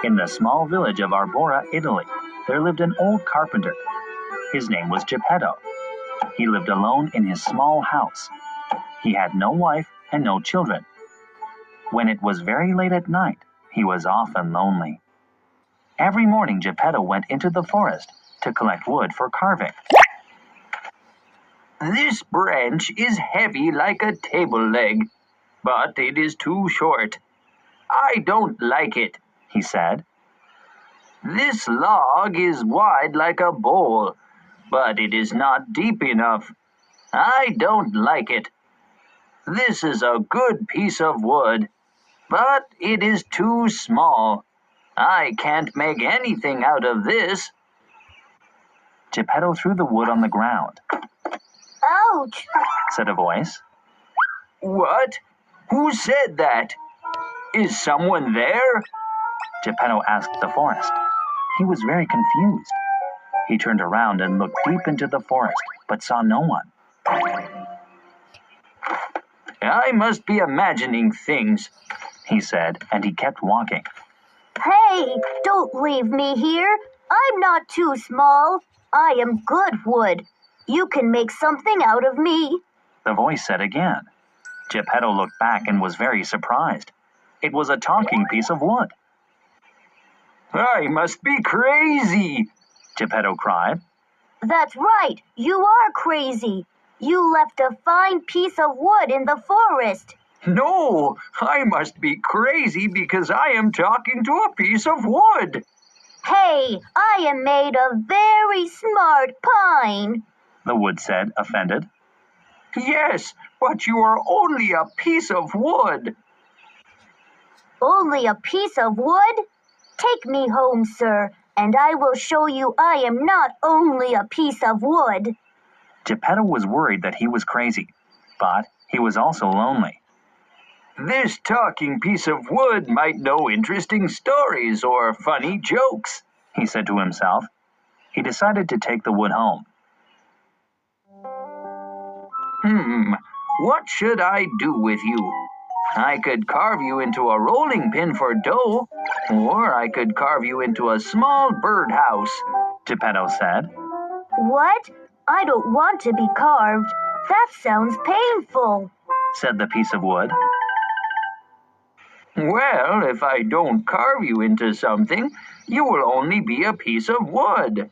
In the small village of Arbora, Italy, there lived an old carpenter. His name was Geppetto. He lived alone in his small house. He had no wife and no children. When it was very late at night, he was often lonely. Every morning, Geppetto went into the forest to collect wood for carving. This branch is heavy like a table leg, but it is too short. I don't like it, he said. This log is wide like a bowl, but it is not deep enough. I don't like it. This is a good piece of wood, but it is too small. I can't make anything out of this. Geppetto threw the wood on the ground. Ouch, said a voice. What? Who said that? Is someone there? Geppetto asked the forest. He was very confused. He turned around and looked deep into the forest, but saw no one. I must be imagining things, he said, and he kept walking. Hey, don't leave me here. I'm not too small. I am good wood. You can make something out of me, the voice said again. Geppetto looked back and was very surprised. It was a talking piece of wood. I must be crazy, Geppetto cried. That's right, you are crazy. You left a fine piece of wood in the forest. No, I must be crazy because I am talking to a piece of wood. Hey, I am made of very smart pine, the wood said, offended. Yes, but you are only a piece of wood. Only a piece of wood? Take me home, sir, and I will show you I am not only a piece of wood. Geppetto was worried that he was crazy, but he was also lonely. This talking piece of wood might know interesting stories or funny jokes, he said to himself. He decided to take the wood home. What should I do with you? I could carve you into a rolling pin for dough, or I could carve you into a small birdhouse, Geppetto said. What? I don't want to be carved. That sounds painful, said the piece of wood. Well, if I don't carve you into something, you will only be a piece of wood.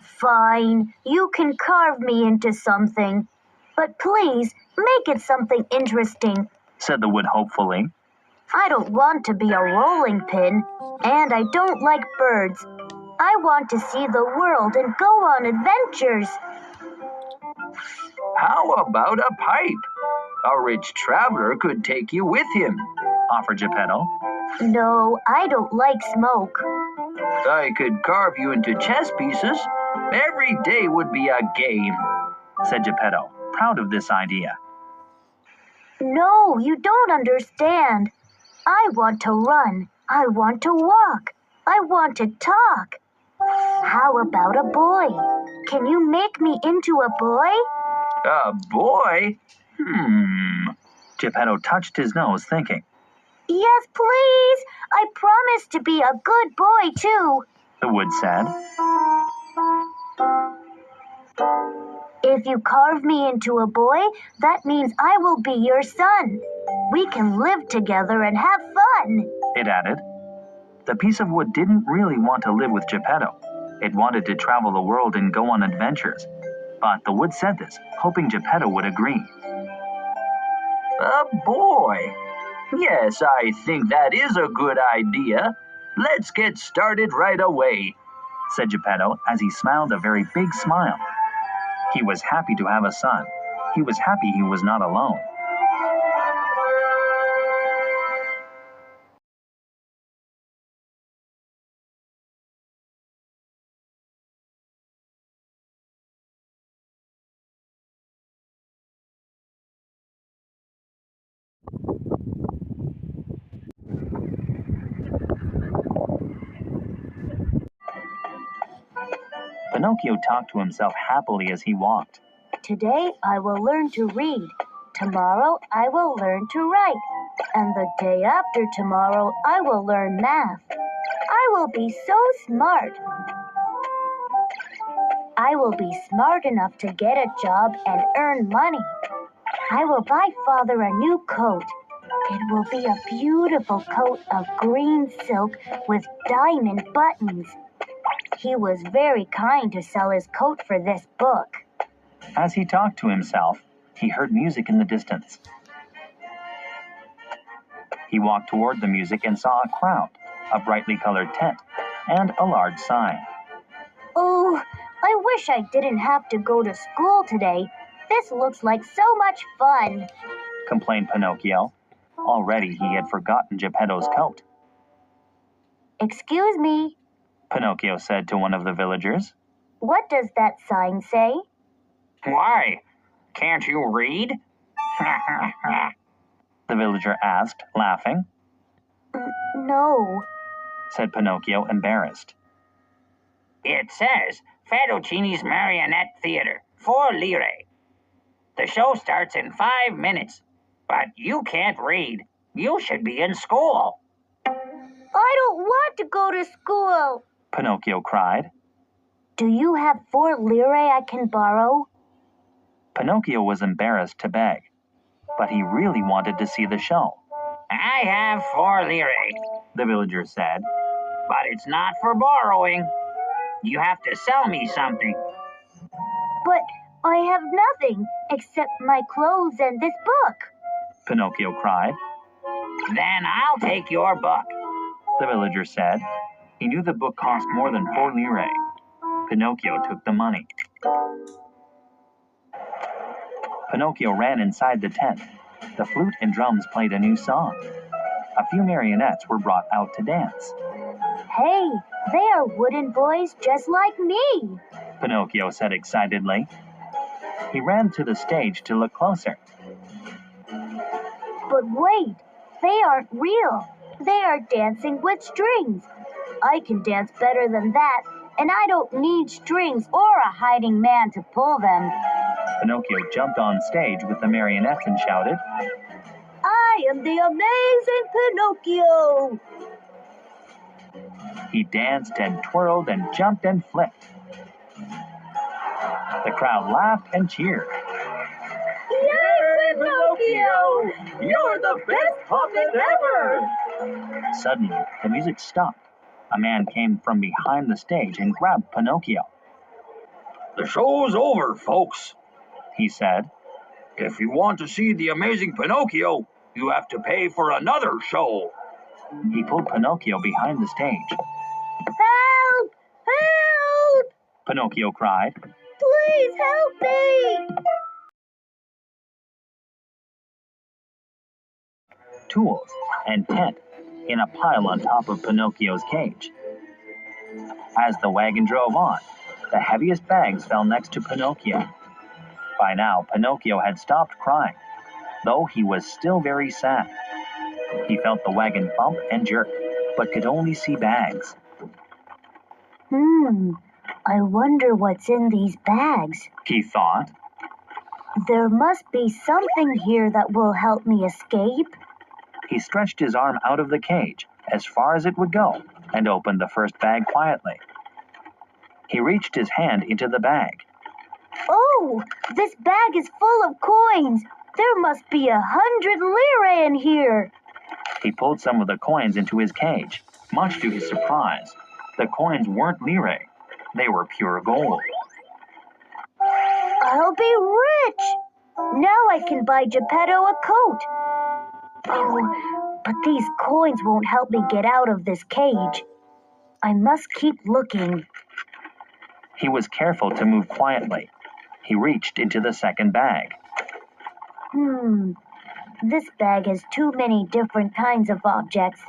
Fine, you can carve me into something. But please, make it something interesting, said the wood hopefully. I don't want to be a rolling pin, and I don't like birds. I want to see the world and go on adventures. How about a pipe? A rich traveler could take you with him, offered Geppetto. No, I don't like smoke. I could carve you into chess pieces. Every day would be a game, said Geppetto, proud of this idea. No, you don't understand. I want to run. I want to walk. I want to talk. How about a boy? Can you make me into a boy? A boy? Geppetto touched his nose, thinking. Yes, please. I promise to be a good boy, too, the wood said. If you carve me into a boy, that means I will be your son. We can live together and have fun, it added. The piece of wood didn't really want to live with Geppetto. It wanted to travel the world and go on adventures. But the wood said this, hoping Geppetto would agree. A boy? Yes, I think that is a good idea. Let's get started right away, said Geppetto as he smiled a very big smile. He was happy to have a son. He was happy he was not alone. Pinocchio talked to himself happily as he walked. Today I will learn to read. Tomorrow I will learn to write. And the day after tomorrow I will learn math. will be so smart. I will be smart enough to get a job and earn money. I will buy Father a new coat. It will be a beautiful coat of green silk with diamond buttons. He was very kind to sell his coat for this book. As he talked to himself, he heard music in the distance. He walked toward the music and saw a crowd, a brightly colored tent, and a large sign. Oh, I wish I didn't have to go to school today. This looks like so much fun, complained Pinocchio. Already he had forgotten Geppetto's coat. Excuse me, Pinocchio said to one of the villagers. What does that sign say? Why? Can't you read? The villager asked, laughing. No, said Pinocchio, embarrassed. It says Fettuccine's Marionette Theater, 4 lire. The show starts in 5 minutes, but you can't read. You should be in school. I don't want to go to school, Pinocchio cried. Do you have 4 lire I can borrow? Pinocchio was embarrassed to beg, but he really wanted to see the show. I have 4 lire, the villager said. But it's not for borrowing. You have to sell me something. But I have nothing except my clothes and this book, Pinocchio cried. Then I'll take your book, the villager said. He knew the book cost more than 4 lire. Pinocchio took the money. Pinocchio ran inside the tent. The flute and drums played a new song. A few marionettes were brought out to dance. Hey, they are wooden boys just like me, Pinocchio said excitedly. He ran to the stage to look closer. But wait, they aren't real. They are dancing with strings. I can dance better than that, and I don't need strings or a hiding man to pull them. Pinocchio jumped on stage with the marionettes and shouted, I am the amazing Pinocchio! He danced and twirled and jumped and flipped. The crowd laughed and cheered. Yay, Pinocchio! You're the best puppet ever! Suddenly, the music stopped. A man came from behind the stage and grabbed Pinocchio. The show's over, folks, he said. If you want to see the amazing Pinocchio, you have to pay for another show. He pulled Pinocchio behind the stage. Help! Help! Pinocchio cried. Please help me! Tools and tent in a pile on top of Pinocchio's cage. As the wagon drove on, the heaviest bags fell next to Pinocchio. By now, Pinocchio had stopped crying, though he was still very sad. He felt the wagon bump and jerk, but could only see bags. I wonder what's in these bags, he thought. There must be something here that will help me escape. He stretched his arm out of the cage as far as it would go and opened the first bag quietly. He reached his hand into the bag. Oh, this bag is full of coins. There must be 100 lire in here. He pulled some of the coins into his cage. Much to his surprise, the coins weren't lire. They were pure gold. I'll be rich. Now I can buy Geppetto a coat. Oh, but these coins won't help me get out of this cage. I must keep looking. He was careful to move quietly. He reached into the second bag. This bag has too many different kinds of objects.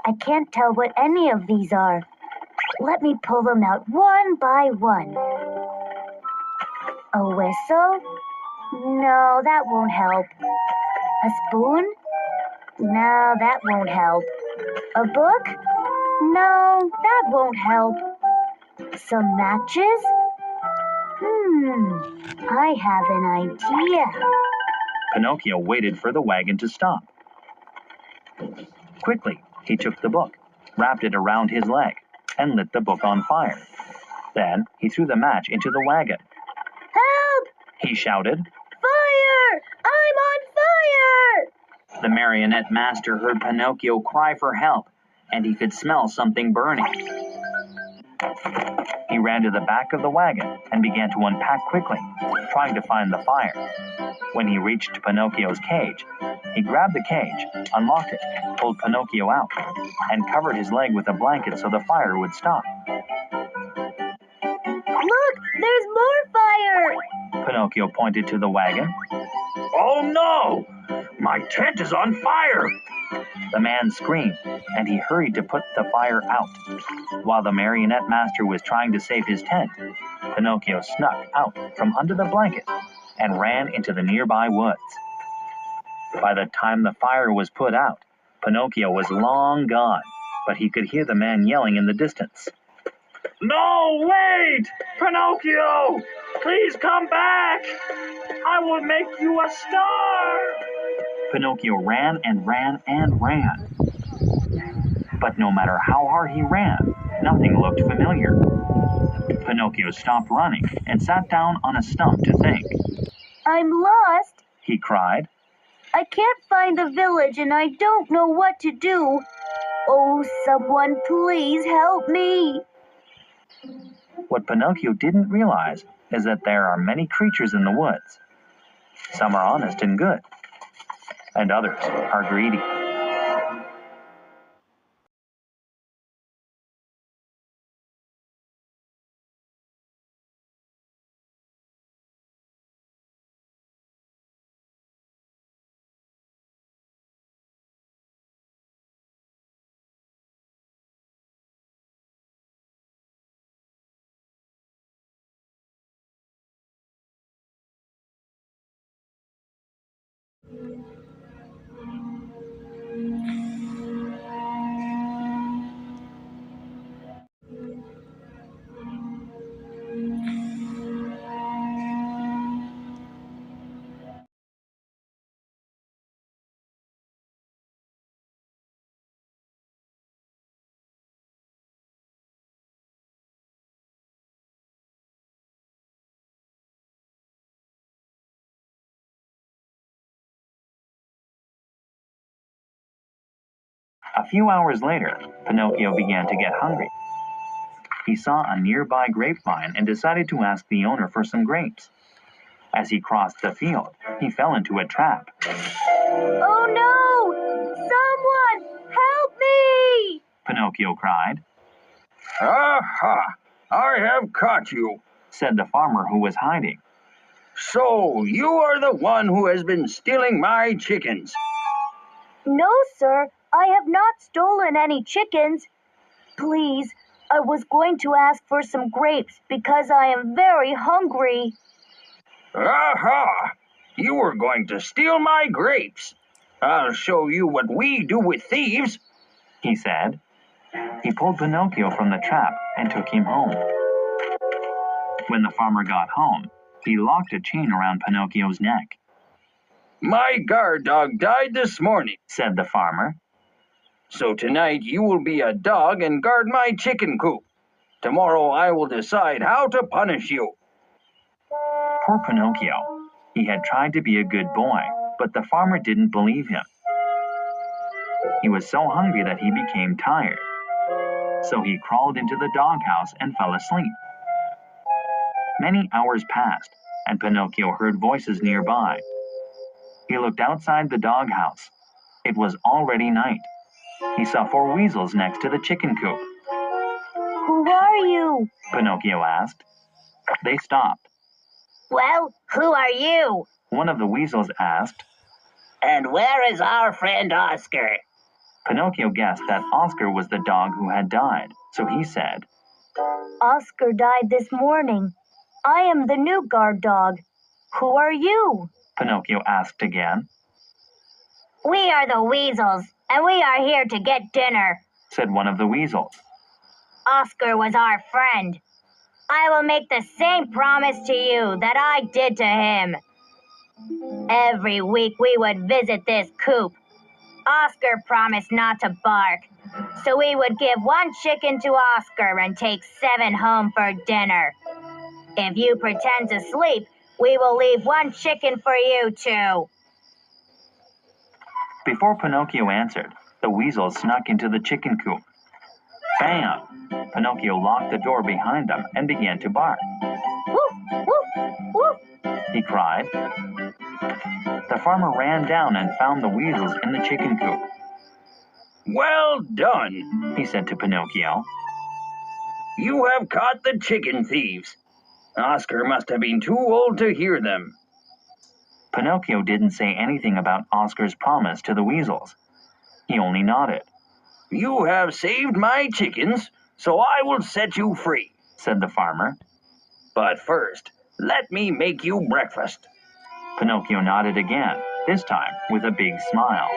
I can't tell what any of these are. Let me pull them out one by one. A whistle? No, that won't help. A spoon? No, that won't help. A book? No, that won't help. Some matches? I have an idea. Pinocchio waited for the wagon to stop. Quickly, he took the book, wrapped it around his leg, and lit the book on fire. Then he threw the match into the wagon. Help! He shouted. Fire! I'm on fire! The marionette master heard Pinocchio cry for help, and he could smell something burning. He ran to the back of the wagon and began to unpack quickly, trying to find the fire. When he reached Pinocchio's cage, he grabbed the cage, unlocked it, pulled Pinocchio out, and covered his leg with a blanket so the fire would stop. Look, there's more fire! Pinocchio pointed to the wagon. Oh no! My tent is on fire! The man screamed, and he hurried to put the fire out. While the marionette master was trying to save his tent, Pinocchio snuck out from under the blanket and ran into the nearby woods. By the time the fire was put out, Pinocchio was long gone, but he could hear the man yelling in the distance. No, wait! Pinocchio! Please come back! I will make you a star! Pinocchio ran and ran and ran. But no matter how hard he ran, nothing looked familiar. Pinocchio stopped running and sat down on a stump to think. I'm lost. He cried. I can't find the village and I don't know what to do. Oh, someone please help me. What Pinocchio didn't realize is that there are many creatures in the woods. Some are honest and good, and others are greedy. A few hours later, Pinocchio began to get hungry. He saw a nearby grapevine and decided to ask the owner for some grapes. As he crossed the field, he fell into a trap. Oh no! Someone help me! Pinocchio cried, Aha! I have caught you. said the farmer who was hiding. So, you are the one who has been stealing my chickens. No, sir. I have not stolen any chickens. Please, I was going to ask for some grapes because I am very hungry. Aha! You were going to steal my grapes. I'll show you what we do with thieves, he said. He pulled Pinocchio from the trap and took him home. When the farmer got home, he locked a chain around Pinocchio's neck. My guard dog died this morning, said the farmer. So tonight you will be a dog and guard my chicken coop. Tomorrow I will decide how to punish you. Poor Pinocchio. He had tried to be a good boy, but the farmer didn't believe him. He was so hungry that he became tired. So he crawled into the doghouse and fell asleep. Many hours passed, and Pinocchio heard voices nearby. He looked outside the doghouse. It was already night. He saw 4 weasels next to the chicken coop. Who are you? Pinocchio asked. They stopped. Well, who are you? One of the weasels asked. And where is our friend Oscar? Pinocchio guessed that Oscar was the dog who had died, so he said, Oscar died this morning. I am the new guard dog. Who are you? Pinocchio asked again. We are the weasels, and we are here to get dinner, said one of the weasels. Oscar was our friend. I will make the same promise to you that I did to him. Every week we would visit this coop. Oscar promised not to bark, so we would give 1 chicken to Oscar and take 7 home for dinner. If you pretend to sleep, we will leave 1 chicken for you too. Before Pinocchio answered, the weasel snuck into the chicken coop. Bam! Pinocchio locked the door behind them and began to bark. Woof, woof, woof. He cried. The farmer ran down and found the weasels in the chicken coop. Well done, He said to Pinocchio. you have caught the chicken thieves. Oscar must have been too old to hear them. Pinocchio didn't say anything about Oscar's promise to the weasels. He only nodded. You have saved my chickens, so I will set you free, Said the farmer. But first, let me make you breakfast. Pinocchio nodded again, this time with a big smile.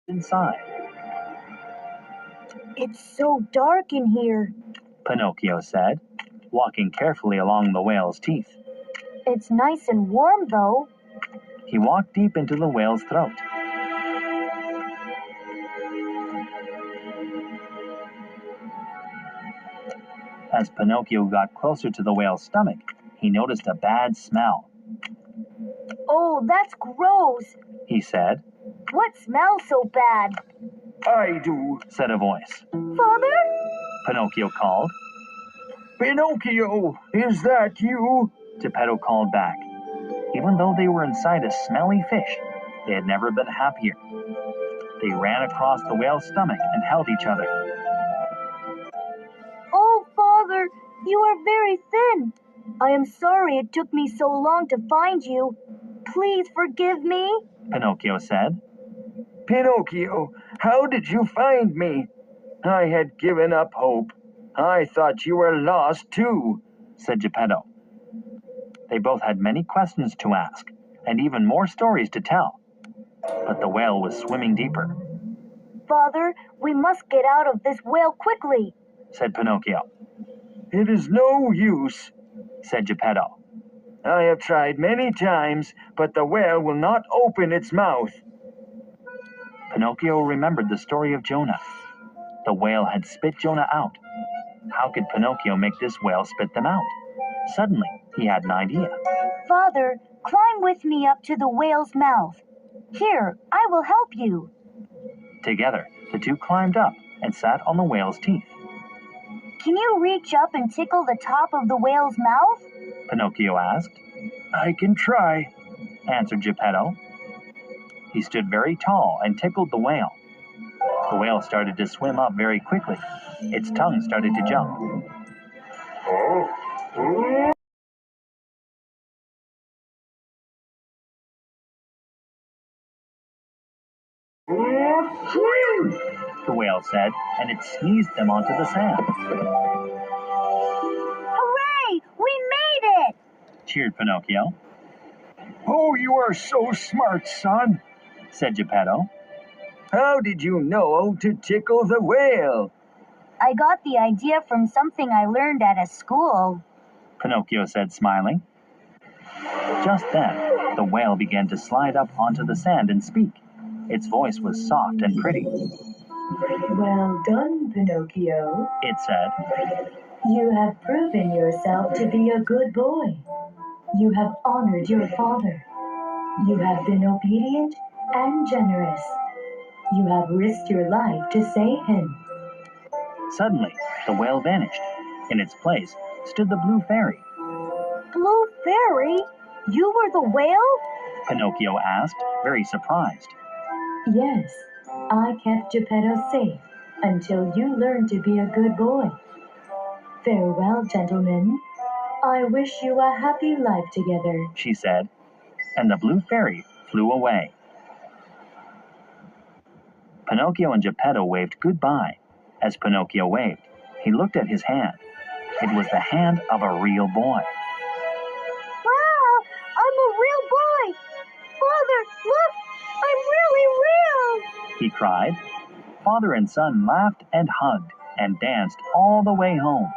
inside. It's so dark in here. Pinocchio said, walking carefully along the whale's teeth. It's nice and warm, though. He walked deep into the whale's throat. As Pinocchio got closer to the whale's stomach, he noticed a bad smell. Oh, that's gross. He said. What smells so bad? I do, Said a voice. Father? Pinocchio called. Pinocchio, is that you? Geppetto called back. Even though they were inside a smelly fish, they had never been happier. They ran across the whale's stomach and held each other. Oh, Father, you are very thin. I am sorry it took me so long to find you. Please forgive me. Pinocchio said. Pinocchio, how did you find me? I had given up hope. I thought you were lost too, Said Geppetto. They both had many questions to ask, and even more stories to tell. But the whale was swimming deeper, Father, we must get out of this whale quickly. said Pinocchio. It is no use, Said Geppetto. I have tried many times, but the whale will not open its mouth. Pinocchio remembered the story of Jonah. The whale had spit Jonah out. How could Pinocchio make this whale spit them out? Suddenly, he had an idea. Father, climb with me up to the whale's mouth. Here, I will help you. Together, the two climbed up and sat on the whale's teeth. Can you reach up and tickle the top of the whale's mouth? Pinocchio asked. I can try. Answered Geppetto. He stood very tall and tickled the whale. The whale started to swim up very quickly. Its tongue started to jump. The whale said, and it sneezed them onto the sand. Hooray! We made it! Cheered Pinocchio. Oh, you are so smart, son. Said Geppetto. How did you know to tickle the whale? I got the idea from something I learned at a school. Pinocchio said, smiling. Just then, the whale began to slide up onto the sand and speak. Its voice was soft and pretty. Well done, Pinocchio. It said. You have proven yourself to be a good boy. You have honored your father. You have been obedient and generous. You have risked your life to save him. Suddenly, the whale vanished. In its place stood the blue fairy. Blue Fairy? You were the whale? Pinocchio asked, very surprised. Yes, I kept Geppetto safe until you learned to be a good boy. Farewell, gentlemen. I wish you a happy life together. She said, and the blue fairy flew away. Pinocchio and Geppetto waved goodbye. As Pinocchio waved, he looked at his hand. It was the hand of a real boy. Wow! I'm a real boy! Father, look! I'm really real! He cried. Father and son laughed and hugged and danced all the way home.